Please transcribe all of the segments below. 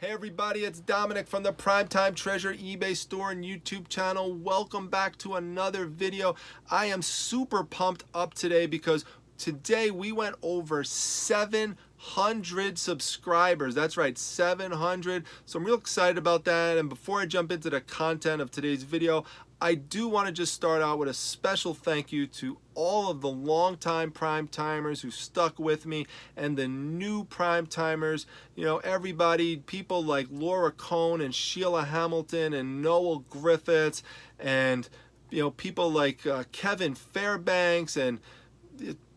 Hey everybody, it's Dominic from the Primetime Treasure eBay store and YouTube channel. Welcome back to another video. I am super pumped up today because today we went over 700 subscribers. That's right, 700. So I'm real excited about that. And before I jump into the content of today's video, I do want to just start out with a special thank you to all of the longtime prime timers who stuck with me and the new prime timers. You know, everybody, people like Laura Cohn and Sheila Hamilton and Noel Griffiths and, you know, people like Kevin Fairbanks and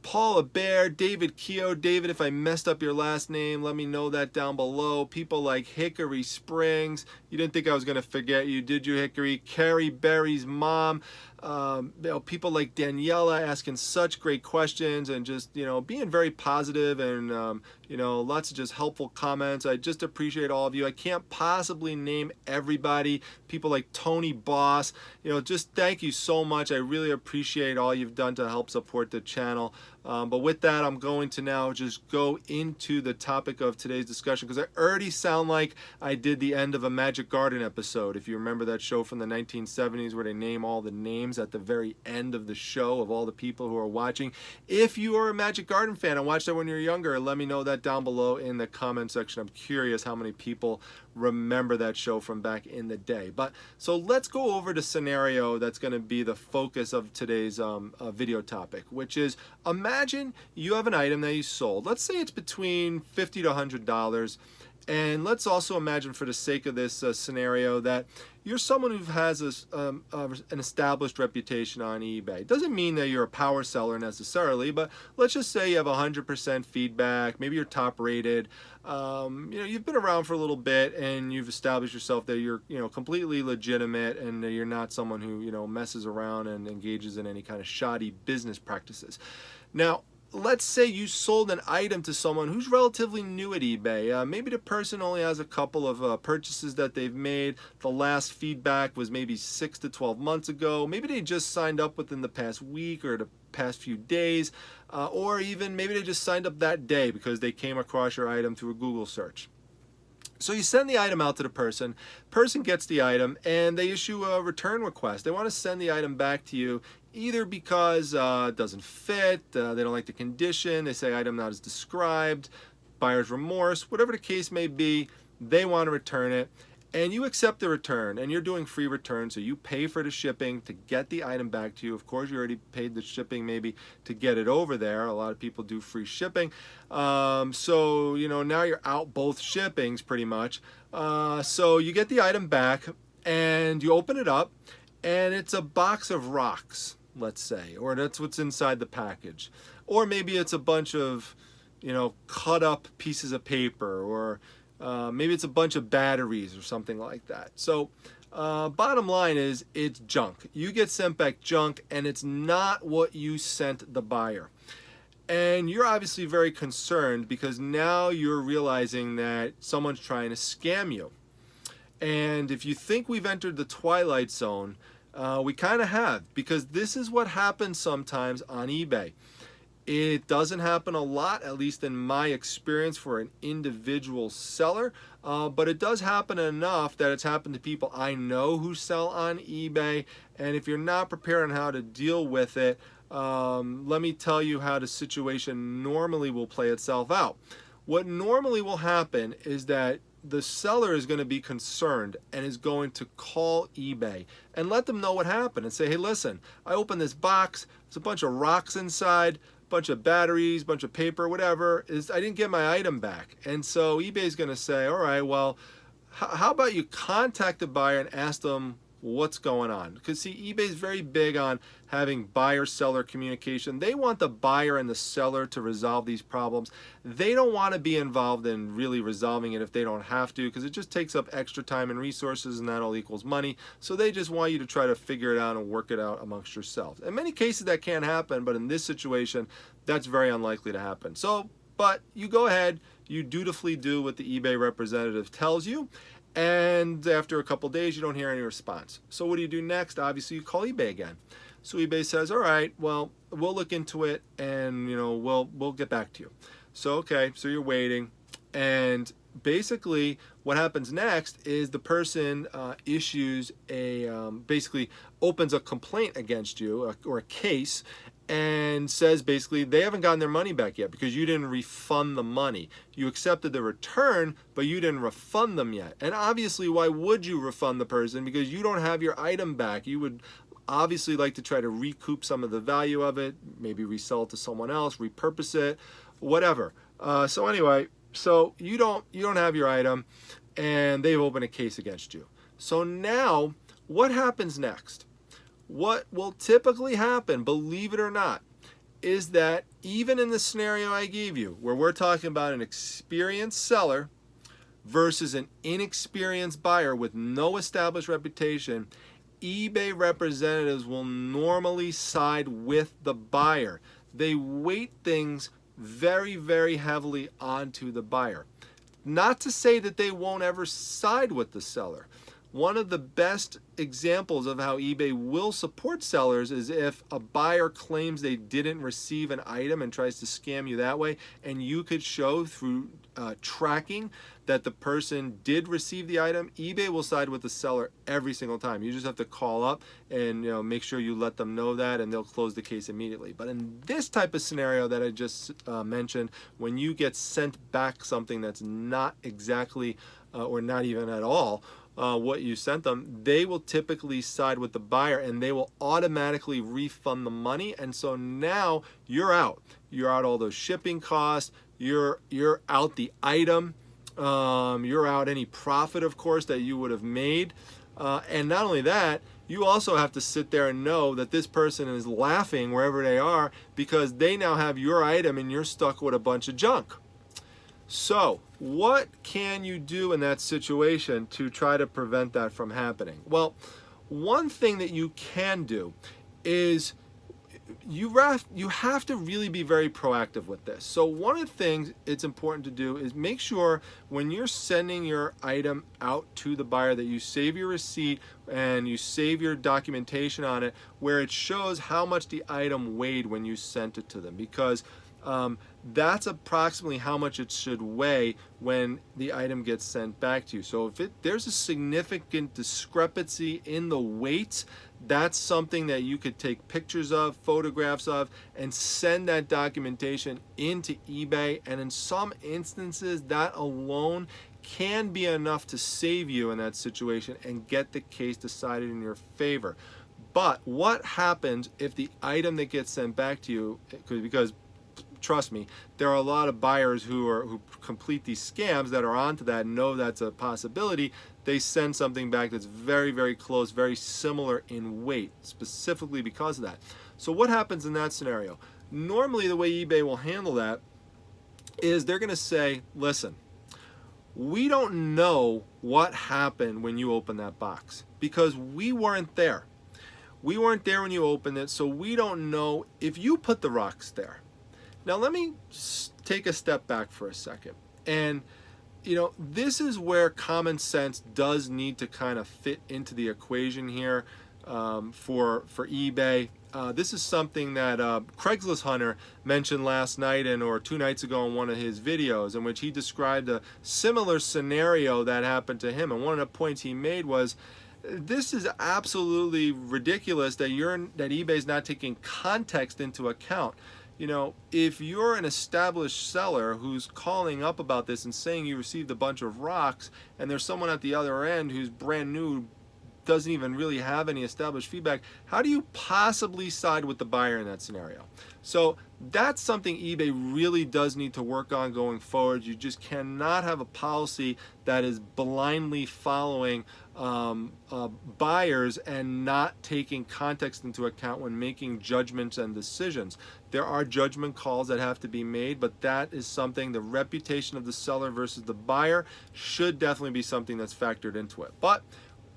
Paula Bear, David Keogh. David, if I messed up your last name, let me know that down below. People like Hickory Springs. You didn't think I was going to forget you, did you, Hickory? Carrie Berry's mom. You know, people like Daniela asking such great questions and just, you know, being very positive and, you know, lots of just helpful comments. I just appreciate all of you. I can't possibly name everybody. People like Tony Boss, you know, just thank you so much. I really appreciate all you've done to help support the channel. But with that, I'm going to now just go into the topic of today's discussion because I already sound like I did the end of a Magic Garden episode. If you remember that show from the 1970s where they name all the names at the very end of the show of all the people who are watching. If you are a Magic Garden fan and watched that when you were younger, let me know that down below in the comment section. I'm curious how many people remember that show from back in the day. But so let's go over the scenario that's going to be the focus of today's video topic, which is imagine you have an item that you sold. Let's say it's between $50 to $100. And let's also imagine, for the sake of this scenario, that you're someone who has an established reputation on eBay. It doesn't mean that you're a power seller necessarily, but let's just say you have 100% feedback. Maybe you're top rated. You know, you've been around for a little bit and you've established yourself that you're, you know, completely legitimate and that you're not someone who, you know, messes around and engages in any kind of shoddy business practices. Now, let's say you sold an item to someone who's relatively new at eBay. Maybe the person only has a couple of purchases that they've made. The last feedback was maybe 6 to 12 months ago. Maybe they just signed up within the past week or the past few days, or even maybe they just signed up that day because they came across your item through a Google search. So you send the item out to the person gets the item, and they issue a return request. They want to send the item back to you either because it doesn't fit, they don't like the condition, they say item not as described, buyer's remorse, whatever the case may be, they want to return it. And you accept the return, and you're doing free return, so you pay for the shipping to get the item back to you. Of course, you already paid the shipping maybe to get it over there. A lot of people do free shipping. So, you know, now you're out both shippings pretty much. So you get the item back, and you open it up, and it's a box of rocks, let's say, or that's what's inside the package. Or maybe it's a bunch of, you know, cut up pieces of paper, or maybe it's a bunch of batteries or something like that. So bottom line is it's junk. You get sent back junk and it's not what you sent the buyer. And you're obviously very concerned because now you're realizing that someone's trying to scam you. And if you think we've entered the twilight zone, we kind of have, because this is what happens sometimes on eBay. It doesn't happen a lot, at least in my experience, for an individual seller, but it does happen enough that it's happened to people I know who sell on eBay. And if you're not prepared on how to deal with it, let me tell you how the situation normally will play itself out. What normally will happen is that the seller is going to be concerned and is going to call eBay and let them know what happened and say, hey, listen, I opened this box, there's a bunch of rocks inside, bunch of batteries, bunch of paper, whatever, I didn't get my item back. And so eBay's going to say, all right, well, how about you contact the buyer and ask them what's going on? Because see, eBay's very big on having buyer-seller communication. They want the buyer and the seller to resolve these problems. They don't want to be involved in really resolving it if they don't have to, because it just takes up extra time and resources, and that all equals money. So they just want you to try to figure it out and work it out amongst yourselves. In many cases that can happen, but in this situation, that's very unlikely to happen. So, but you go ahead, you dutifully do what the eBay representative tells you, and after a couple days you don't hear any response. So what do you do next? Obviously you call eBay again. So eBay says, all right, well, we'll look into it and, you know, we'll get back to you. So okay, so you're waiting, and basically what happens next is the person issues basically opens a complaint against you, or a case, and says basically they haven't gotten their money back yet because you didn't refund the money. You accepted the return, but you didn't refund them yet. And obviously, why would you refund the person? Because you don't have your item back. You would obviously like to try to recoup some of the value of it, maybe resell it to someone else, repurpose it, whatever. So anyway, so you don't have your item, and they've opened a case against you. So now, what happens next? What will typically happen, believe it or not, is that even in the scenario I gave you, where we're talking about an experienced seller versus an inexperienced buyer with no established reputation, eBay representatives will normally side with the buyer. They weight things very, very heavily onto the buyer. Not to say that they won't ever side with the seller. One of the best examples of how eBay will support sellers is if a buyer claims they didn't receive an item and tries to scam you that way, and you could show through tracking that the person did receive the item. eBay will side with the seller every single time. You just have to call up and make sure you let them know that, and they'll close the case immediately. But in this type of scenario that I just mentioned, when you get sent back something that's not exactly or not even at all what you sent them, they will typically side with the buyer, and they will automatically refund the money. And so now you're out. You're out all those shipping costs. You're out the item. You're out any profit, of course, that you would have made. And not only that, you also have to sit there and know that this person is laughing wherever they are because they now have your item and you're stuck with a bunch of junk. So what can you do in that situation to try to prevent that from happening? Well, one thing that you can do is you have to really be very proactive with this. So one of the things it's important to do is make sure when you're sending your item out to the buyer that you save your receipt and you save your documentation on it where it shows how much the item weighed when you sent it to them, because that's approximately how much it should weigh when the item gets sent back to you. So if there's a significant discrepancy in the weight, that's something that you could take pictures of, photographs of, and send that documentation into eBay. And in some instances, that alone can be enough to save you in that situation and get the case decided in your favor. But what happens if the item that gets sent back to you, because trust me, there are a lot of buyers who complete these scams that are onto that and know that's a possibility. They send something back that's very, very close, very similar in weight, specifically because of that. So what happens in that scenario? Normally the way eBay will handle that is they're going to say, listen, we don't know what happened when you opened that box because we weren't there. We weren't there when you opened it, so we don't know if you put the rocks there. Now let me take a step back for a second. And this is where common sense does need to kind of fit into the equation here for eBay. This is something that Craigslist Hunter mentioned last night or 2 nights ago in one of his videos, in which he described a similar scenario that happened to him. And one of the points he made was, this is absolutely ridiculous that eBay's not taking context into account. If you're an established seller who's calling up about this and saying you received a bunch of rocks, and there's someone at the other end who's brand new, doesn't even really have any established feedback, how do you possibly side with the buyer in that scenario? So that's something eBay really does need to work on going forward. You just cannot have a policy that is blindly following buyers and not taking context into account when making judgments and decisions. There are judgment calls that have to be made, but that is something, the reputation of the seller versus the buyer should definitely be something that's factored into it. But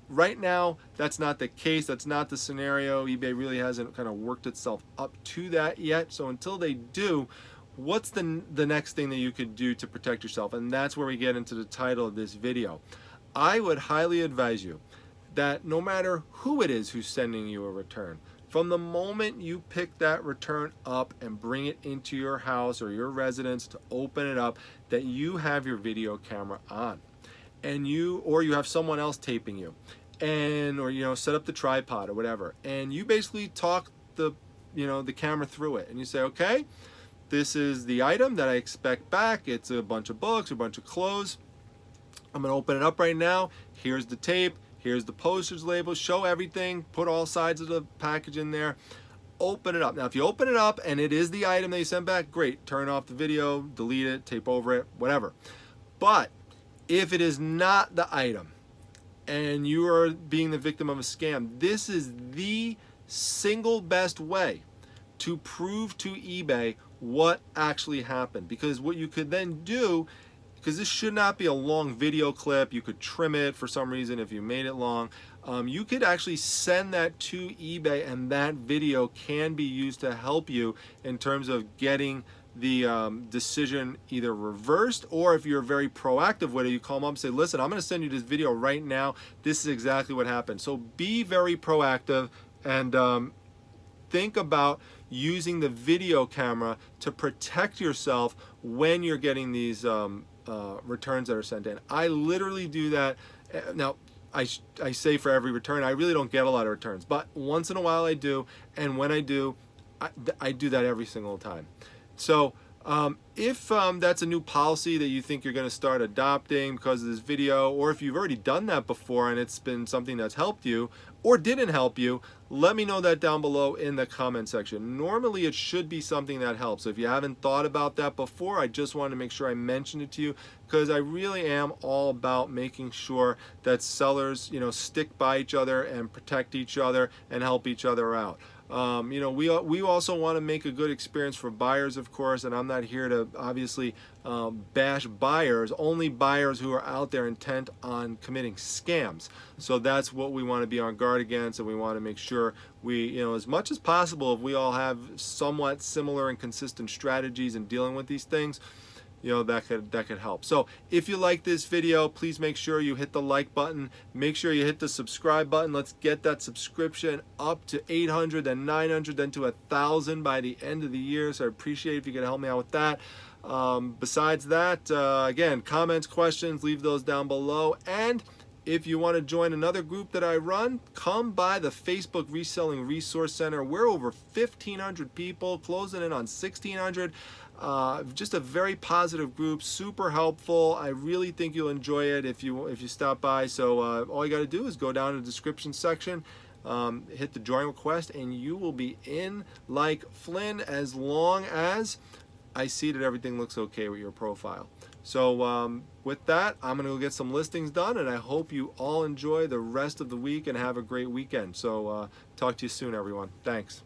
right now, that's not the case. That's not the scenario. eBay really hasn't kind of worked itself up to that yet. So until they do, what's the next thing that you could do to protect yourself? And that's where we get into the title of this video. I would highly advise you that no matter who it is who's sending you a return, From the moment you pick that return up and bring it into your house or your residence to open it up, that you have your video camera on, and you have someone else taping you, and or set up the tripod or whatever, and you basically talk the camera through it, and you say, okay, this is the item that I expect back. It's a bunch of books, a bunch of clothes. I'm gonna open it up right now. Here's the tape, here's the postage label, show everything, put all sides of the package in there, open it up. Now if you open it up and it is the item that you sent back, great, turn off the video, delete it, tape over it, whatever. But if it is not the item and you are being the victim of a scam, this is the single best way to prove to eBay what actually happened. Because what you could then do, because this should not be a long video clip, you could trim it for some reason if you made it long. You could actually send that to eBay, and that video can be used to help you in terms of getting the decision either reversed, or if you're very proactive with it, you call them up and say, listen, I'm going to send you this video right now. This is exactly what happened. So be very proactive, and think about using the video camera to protect yourself when you're getting these returns that are sent in. I literally do that. Now, I say for every return, I really don't get a lot of returns, but once in a while I do, and when I do, I do that every single time. So if that's a new policy that you think you're going to start adopting because of this video, or if you've already done that before and it's been something that's helped you or didn't help you, let me know that down below in the comment section. Normally it should be something that helps. So if you haven't thought about that before, I just wanted to make sure I mentioned it to you, because I really am all about making sure that sellers, stick by each other and protect each other and help each other out. We also want to make a good experience for buyers, of course, and I'm not here to obviously bash buyers, only buyers who are out there intent on committing scams. So that's what we want to be on guard against, and we want to make sure we, as much as possible, if we all have somewhat similar and consistent strategies in dealing with these things, that could help. So if you like this video, please make sure you hit the like button. Make sure you hit the subscribe button. Let's get that subscription up to 800, then 900, then to 1,000 by the end of the year. So I appreciate if you can help me out with that. Besides that, again, comments, questions, leave those down below. And if you want to join another group that I run, come by the Facebook Reselling Resource Center. We're over 1,500 people, closing in on 1,600. Just a very positive group, super helpful. I really think you'll enjoy it if you stop by. So all you got to do is go down to the description section, hit the join request, and you will be in like Flynn, as long as I see that everything looks okay with your profile. So with that, I'm going to go get some listings done, and I hope you all enjoy the rest of the week and have a great weekend. So talk to you soon, everyone. Thanks.